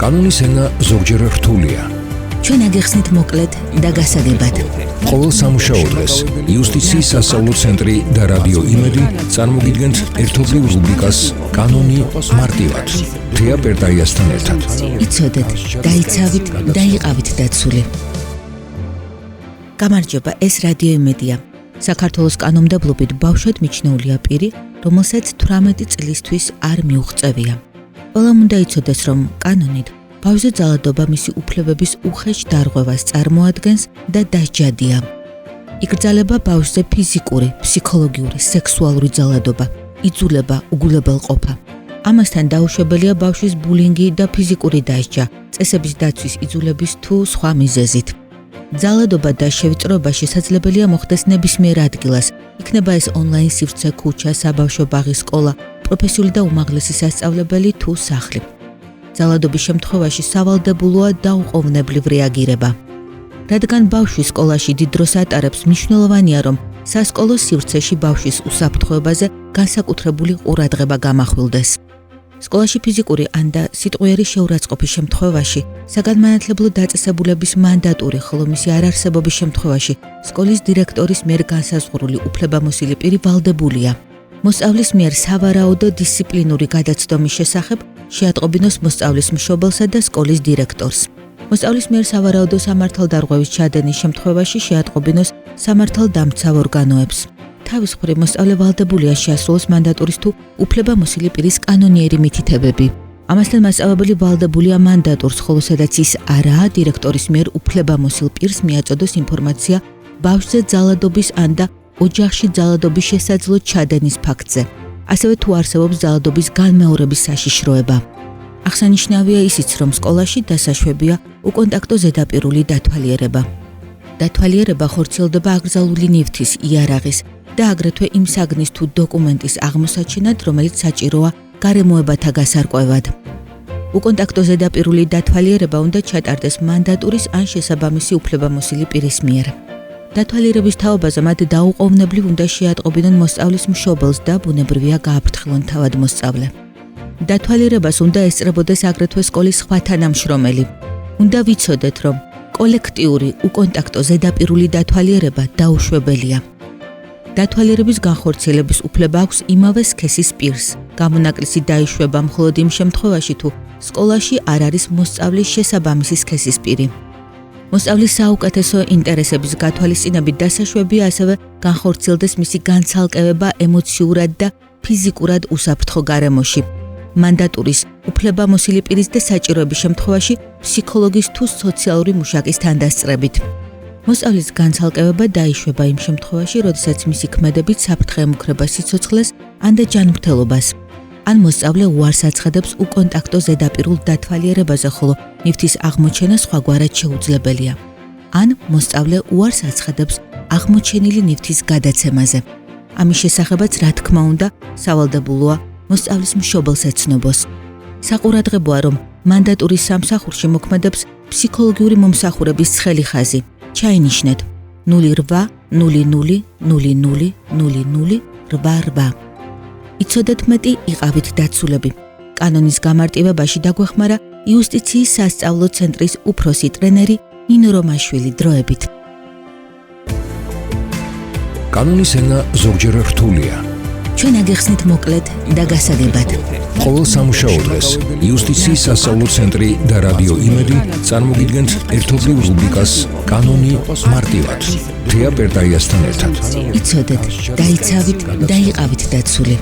კანონის ენა ზოგჯერ რთულია. ჩვენ აგიხსნით მოკლედ და გასაგებად. ყოველ სამუშაო დღეს იუსტიციის სასწავლო ცენტრი და რადიო იმედი წარმოგიდგენთ ერთობლივ რუბრიკას კანონი მარტივად. თეა პერტაიასთან ერთად. იცოდეთ, დაიცავით და იყავით დაცული. გამარჯობა, ეს რადიო იმედია. საქართველოს კანონმდებლობით ბავშვად მიჩნეულია პირი, რომელსაც 18 წლისთვის არ მიუღწევია. ყველამ უნდა იცოდეს, რომ კანონით ბავშვზე ძალადობა მისი უფლებების უხეშ დარღვევას წარმოადგენს და დასჯადია. იკრძალება ბავშვზე ფიზიკური, ფსიქოლოგიური, სექსუალური ძალადობა, იძულება, უგულებელყოფა. ამასთან დაუშვებელია ბავშვის ბულინგი და ფიზიკური დასჯა, წესების დაცვის იძულების თუ სხვა მიზეზით. ძალადობა და შევიწროება შესაძლებელია მოხდეს ნებისმიერ ადგილას, იქნება ეს ონლაინ სივრცე, ქუჩა, საბავშვო ბაღი, სკოლა, პროფესიული და უმაღლესი სასწავლებელი თუ სახლი. ძალადობის შემთხვევაში სავალდებულოა დაუყოვნებლივ რეაგირება. რადგან ბავშვი სკოლაში დიდ დროს ატარებს, მნიშვნელოვანია, რომ სასკოლო სივრცეში ბავშვის უსაფრთხოებაზე განსაკუთრებული ყურადღება გამახვილდეს. სკოლაში ფიზიკური ან და სიტყვიერი შეურაცხყოფის შემთხვევაში, საგანმანათლებლო დაწესებულების მანდატური, ხოლო მისი არარსებობის შემთხვევაში, სკოლის დირექტორის მიერ განსაზღვრული უფლებამოსილი პირი ვალდებულია. მოსწავლის მიერ სავარაუდო დისციპლინური გადაცდომის შესახებ შეატყობინოს მოსწავლის მშობელსა და სკოლის დირექტორს. მოსწავლის მიერ სავარაუდო სამართალდარღვევის ჩადენის შემთხვევაში შეატყობინოს სამართალდამცავ ორგანოებს. თავის მხრივ მოსწავლე ვალდებულია შეასრულოს მანდატურის თუ უფლებამოსილი პირის კანონიერი მითითებები. ამასთან მასწავლებელი ვალდებულია მანდატურს, ხოლო სადაც ის არაა, დირექტორის მიერ უფლებამოსილ პირს მიაწოდოს ინფორმაცია ბავშვზე ძალადობის ან და ოჯახში ძალადობის შესაძლო ჩადენის ფაქტზე. ასევე თუ არსებობს ძალადობის განმეორების საშიშროება. აღსანიშნავია ისიც, რომ სკოლაში დასაშვებია უკონტაქტო ზედაპირული დათვალიერება. დათვალიერება ხორციელდება აკრძალული ნივთის, იარაღის და აგრეთვე იმ საგნის თუ დოკუმენტის აღმოსაჩენად, რომელიც საჭიროა გარემოებათა გასარკვევად. უკონტაქტო ზედაპირული დათვალიერება უნდა ჩატარდეს მანდატურის ან შესაბამისი უფლებამოსილი პირის მიერ. დათვალიერების თაობაზე მათ დაუყოვნებლივ უნდა შეატყობინონ მოსწავლის მშობელს და ბუნებრივია გააფრთხილონ თავად მოსწავლე. დათვალიერებას უნდა ესწრებოდეს აგრეთვე სკოლის სხვა თანამშრომელი. უნდა ვიცოდეთ, რომ კოლექტიური უკონტაქტო ზედაპირული დათვალიერება დაუშვებელია. დათვალიერების განხორციელების უფლება აქვს იმავე სქესის პირს. გამონაკლისი დაიშვება მხოლოდ იმ შემთხვევაში, თუ სკოლაში არ არის მოსწავლის შესაბამისი სქესის პირი. მოსწავლის საუკეთესო ინტერესების გათვალისწინებით დასაშვებია ასევე განხორციელდეს მისი განცალკევება ემოციურად და ფიზიკურად უსაფრთხო გარემოში. მანდატურის, უფლებამოსილი პირის და საჭიროების შემთხვევაში ფსიქოლოგის თუ სოციალური მუშაკის თანდასწრებით. მოსწავლის განცალკევება დაიშვება იმ შემთხვევაში, როდესაც მისი ქმედებით საფრთხე ემუქრება სიცოცხლეს ან და ჯანმრთელობას. ან მოსწავლე უარს აცხადებს უკონტაქტო ზედაპირულ დათვალიერებაზე, ხოლო ნივთის აღმოჩენა სხვაგვარად შეუძლებელია. ან მოსწავლე უარს აცხადებს აღმოჩენილი ნივთის გადაცემაზე. ამის შესახებაც, რა თქმა უნდა, სავალდებულოა მოსწავლის მშობელს ეცნობოს. საყურადღებოა, რომ მანდატურის სამსახურში მოქმედებს ფსიქოლოგიური მომსახურების ცხელი ხაზი. ჩაინიშნეთ 08 00 00 00 88. იცოდეთ მეტი, იყავით დაცულები. კანონის გამარტივებაში დაგვეხმარა იუსტიციის სასწავლო ცენტრის უფროსი ტრენერი ნინო რომაშვილი. დროებით. კანონის ენა ზოგჯერ რთულია. ჩვენ აგიხსნით მოკლედ და გასაგებად. ყოველ სამუშაო დღეს იუსტიციის სასწავლო ცენტრი და რადიო იმედი წარმოგიდგენთ ერთობლივ რუბრიკას კანონი მარტივად. თეა პერტაიასთან ერთად. იცოდეთ, დაიცავით და იყავით დაცული.